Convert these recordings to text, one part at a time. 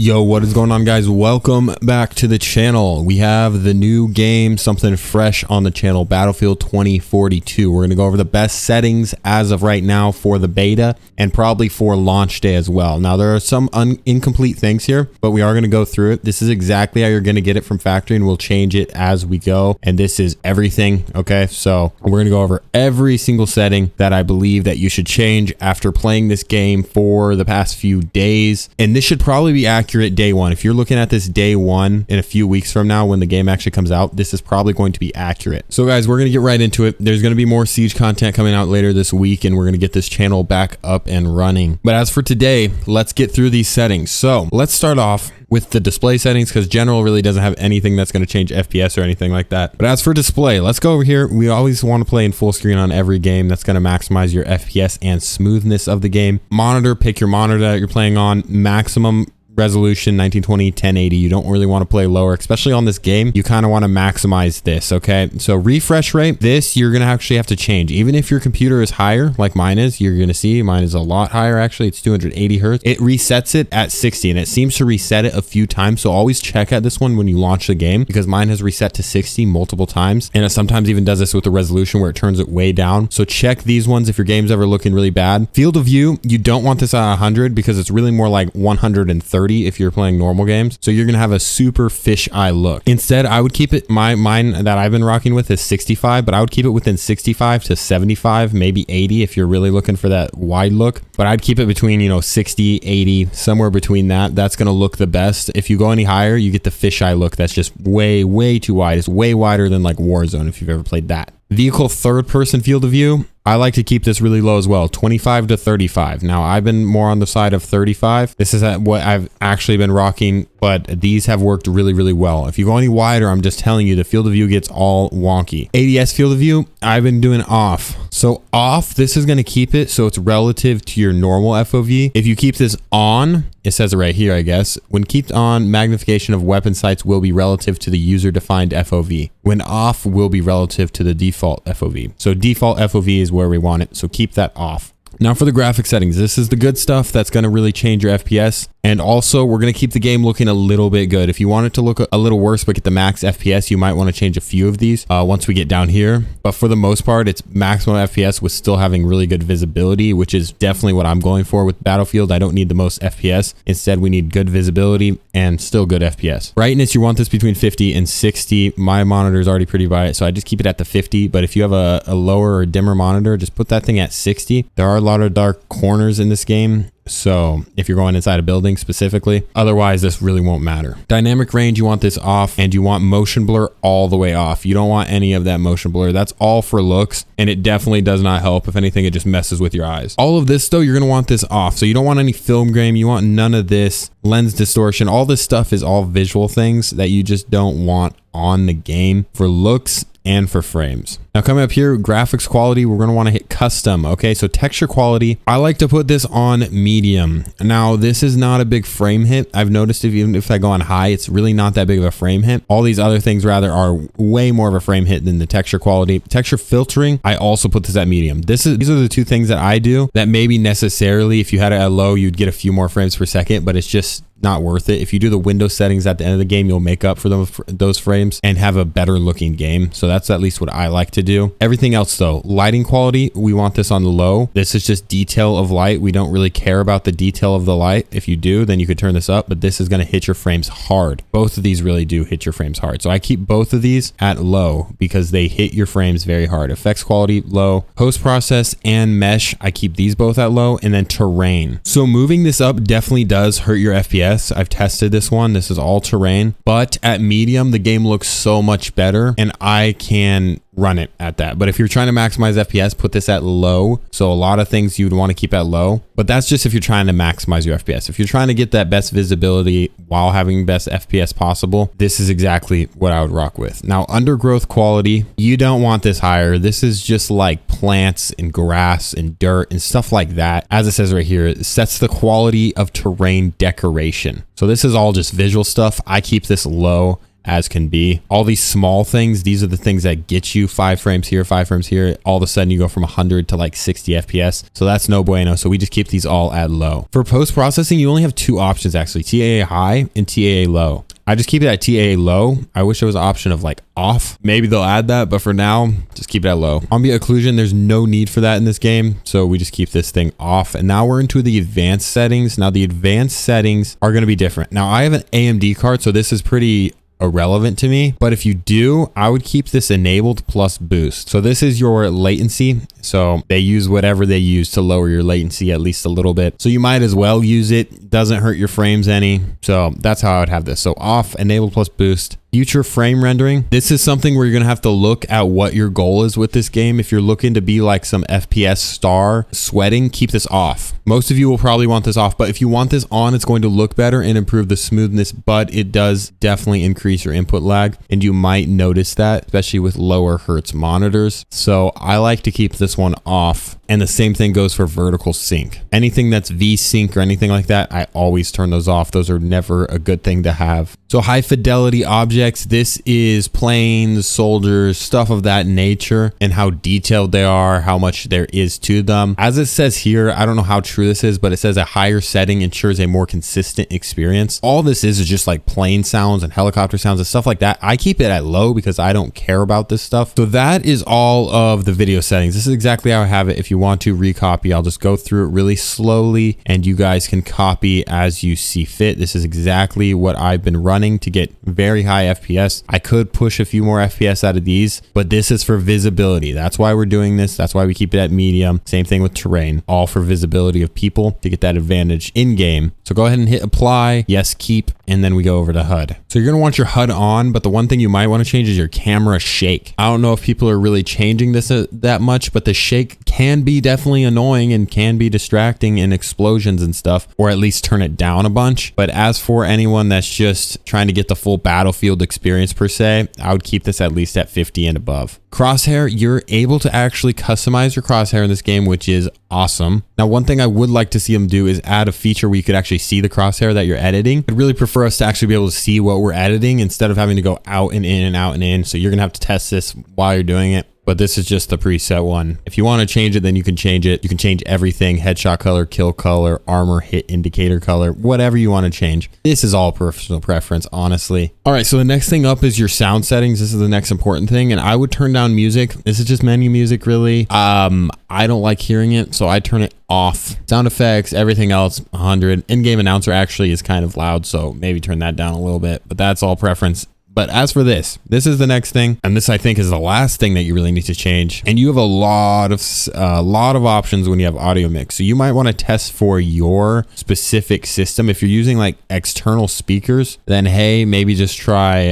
Yo, what is going on, guys? Welcome back to the channel. We have the new game, something fresh on the channel, Battlefield 2042. We're going to go over the best settings as of right now for the beta and probably for launch day as well. Now, there are some incomplete things here, but we are going to go through it. This is exactly how you're going to get it from factory, and we'll change it as we go. And this is everything, okay? So we're going to go over every single setting that I believe that you should change after playing this game for the past few days. And this should probably be accurate day one. If you're looking at this day one in a few weeks from now when the game actually comes out, this is probably going to be accurate. So guys, we're going to get right into it. There's going to be more Siege content coming out later this week, and we're going to get this channel back up and running. But as for today, let's get through these settings. So let's start off with the display settings, because general really doesn't have anything that's going to change FPS or anything like that. But as for display, let's go over here. We always want to play in full screen on every game. That's going to maximize your FPS and smoothness of the game. Monitor, pick your monitor that you're playing on. Maximum resolution 1920 1080. You don't really want to play lower, especially on this game. You kind of want to maximize this. Okay, so refresh rate, this you're gonna actually have to change. Even if your computer is higher like mine is, you're gonna see mine is a lot higher. Actually, it's 280 hertz. It resets it at 60, and it seems to reset it a few times, so always check at this one when you launch the game, because mine has reset to 60 multiple times, and it sometimes even does this with the resolution where it turns it way down. So check these ones if your game's ever looking really bad. Field of view, you don't want this at 100 because it's really more like 130 if you're playing normal games. So you're gonna have a super fisheye look. Instead, I would keep it, mine that I've been rocking with is 65, but I would keep it within 65 to 75, maybe 80 if you're really looking for that wide look. But I'd keep it between, 60, 80, somewhere between that. That's gonna look the best. If you go any higher, you get the fisheye look. That's just way too wide. It's way wider than like Warzone if you've ever played that. Vehicle third person field of view, I like to keep this really low as well, 25 to 35. Now, I've been more on the side of 35. This is what I've actually been rocking, but these have worked really well. If you go any wider, I'm just telling you, the field of view gets all wonky. ADS field of view, I've been doing off. So off, this is going to keep it so it's relative to your normal FOV. If you keep this on, it says it right here, I guess. When kept on, magnification of weapon sights will be relative to the user-defined FOV. When off, will be relative to the default FOV. So default FOV is where we want it, so keep that off. Now for the graphic settings, this is the good stuff that's going to really change your FPS. And also, we're going to keep the game looking a little bit good. If you want it to look a little worse but get the max FPS, you might want to change a few of these once we get down here. But for the most part, it's maximum FPS with still having really good visibility, which is definitely what I'm going for with Battlefield. I don't need the most FPS. Instead, we need good visibility and still good FPS. Brightness, you want this between 50 and 60. My monitor is already pretty bright, so I just keep it at the 50. But if you have a lower or dimmer monitor, just put that thing at 60. There are a lot of dark corners in this game, so if you're going inside a building specifically, otherwise this really won't matter. Dynamic range, you want this off, and you want motion blur all the way off. You don't want any of that motion blur. That's all for looks, and it definitely does not help. If anything, it just messes with your eyes. All of this though, you're going to want this off. So you don't want any film grain, you want none of this lens distortion. All this stuff is all visual things that you just don't want on the game for looks and for frames. Now coming up here, graphics quality, we're going to want to hit custom. Okay, so texture quality, I like to put this on medium. Now this is not a big frame hit. I've noticed even if I go on high, it's really not that big of a frame hit. All these other things rather are way more of a frame hit than the texture quality. Texture filtering, I also put this at medium. These are the two things that I do that maybe necessarily if you had it at low, you'd get a few more frames per second, but it's just not worth it. If you do the Windows settings at the end of the game, you'll make up for those frames and have a better looking game. So that's at least what I like to do. Everything else though, lighting quality, we want this on the low. This is just detail of light. We don't really care about the detail of the light. If you do, then you could turn this up, but this is going to hit your frames hard. Both of these really do hit your frames hard. So I keep both of these at low because they hit your frames very hard. Effects quality, low. Post process and mesh, I keep these both at low. And then terrain. So moving this up definitely does hurt your FPS. I've tested this one. This is all terrain, but at medium, the game looks so much better and I can run it at that. But if you're trying to maximize FPS, put this at low. So a lot of things you'd want to keep at low, but that's just if you're trying to maximize your FPS. If you're trying to get that best visibility while having best FPS possible, this is exactly what I would rock with. Now, undergrowth quality, you don't want this higher. This is just like plants and grass and dirt and stuff like that. As it says right here, it sets the quality of terrain decoration. So this is all just visual stuff. I keep this low. as can be. All these small things, these are the things that get you 5 frames here, 5 frames here. All of a sudden you go from 100 to like 60 FPS. So that's no bueno. So we just keep these all at low. For post-processing, you only have 2 options actually, TAA high and TAA low. I just keep it at TAA low. I wish there was an option of like off. Maybe they'll add that, but for now, just keep it at low. Ambient occlusion, there's no need for that in this game. So we just keep this thing off. And now we're into the advanced settings. Now the advanced settings are going to be different. Now I have an AMD card, so this is pretty irrelevant to me, but if you do, I would keep this enabled plus boost. So this is your latency. So they use whatever they use to lower your latency at least a little bit. So you might as well use it. Doesn't hurt your frames any. So that's how I would have this. So off, enabled plus boost. Future frame rendering. This is something where you're going to have to look at what your goal is with this game. If you're looking to be like some FPS star sweating, keep this off. Most of you will probably want this off, but if you want this on, it's going to look better and improve the smoothness, but it does definitely increase your input lag. And you might notice that, especially with lower hertz monitors. So I like to keep this one off. And the same thing goes for vertical sync. Anything that's V-sync or anything like that, I always turn those off. Those are never a good thing to have. So high fidelity objects, this is planes, soldiers, stuff of that nature, and how detailed they are, how much there is to them. As it says here, I don't know how true this is, but it says a higher setting ensures a more consistent experience. All this is just like plane sounds and helicopter sounds and stuff like that. I keep it at low because I don't care about this stuff. So that is all of the video settings. This is exactly how I have it. If you want to recopy, I'll just go through it really slowly and you guys can copy as you see fit. This is exactly what I've been running to get very high FPS. I could push a few more FPS out of these, but this is for visibility. That's why we're doing this. That's why we keep it at medium. Same thing with terrain, all for visibility of people to get that advantage in game. So go ahead and hit apply, yes, keep, and then we go over to HUD. So you're gonna want your HUD on, but the one thing you might want to change is your camera shake. I don't know if people are really changing this that much, but the shake can be definitely annoying and can be distracting in explosions and stuff, or at least turn it down a bunch. But as for anyone that's just trying to get the full Battlefield experience per se, I would keep this at least at 50 and above. Crosshair, you're able to actually customize your crosshair in this game, which is awesome. Now, one thing I would like to see them do is add a feature where you could actually see the crosshair that you're editing. I'd really prefer us to actually be able to see what we're editing instead of having to go out and in and out and in. So you're gonna have to test this while you're doing it. But this is just the preset one. If you want to change it, then you can change it. You can change everything: headshot color, kill color, armor hit indicator color, whatever you want to change. This is all personal preference, honestly. All right, so the next thing up is your sound settings. This is the next important thing, and I would turn down music. This is just menu music, really. I don't like hearing it, so I turn it off. Sound effects, everything else, 100. In-game announcer actually is kind of loud, so maybe turn that down a little bit, but that's all preference. But as for this is the next thing, and this I think is the last thing that you really need to change. And you have a lot of options when you have audio mix. So you might want to test for your specific system. If you're using like external speakers, then hey, maybe just try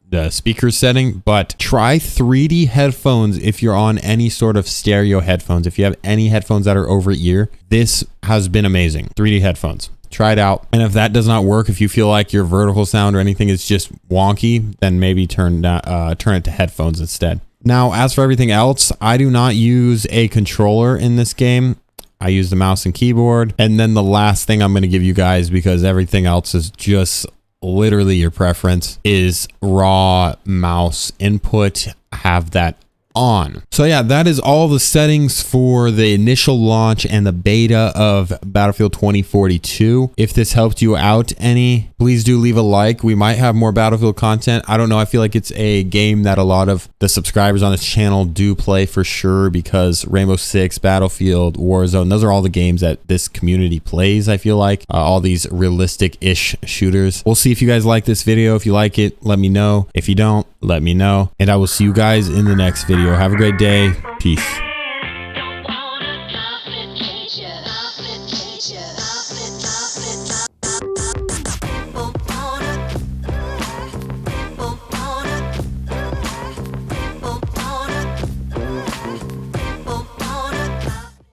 the speaker setting, but try 3D headphones if you're on any sort of stereo headphones. If you have any headphones that are over ear, this has been amazing. 3D headphones. Try it out. And if that does not work, if you feel like your vertical sound or anything is just wonky, then maybe turn it to headphones instead. Now, as for everything else, I do not use a controller in this game. I use the mouse and keyboard. And then the last thing I'm going to give you guys, because everything else is just literally your preference, is raw mouse input. Have that on. So yeah, that is all the settings for the initial launch and the beta of Battlefield 2042. If this helped you out any, please do leave a like. We might have more Battlefield content. I don't know. I feel like it's a game that a lot of the subscribers on this channel do play for sure, because Rainbow Six, Battlefield, Warzone, those are all the games that this community plays. I feel like all these realistic-ish shooters. We'll see if you guys like this video. If you like it, let me know. If you don't, let me know. And I will see you guys in the next video. Have a great day. Peace.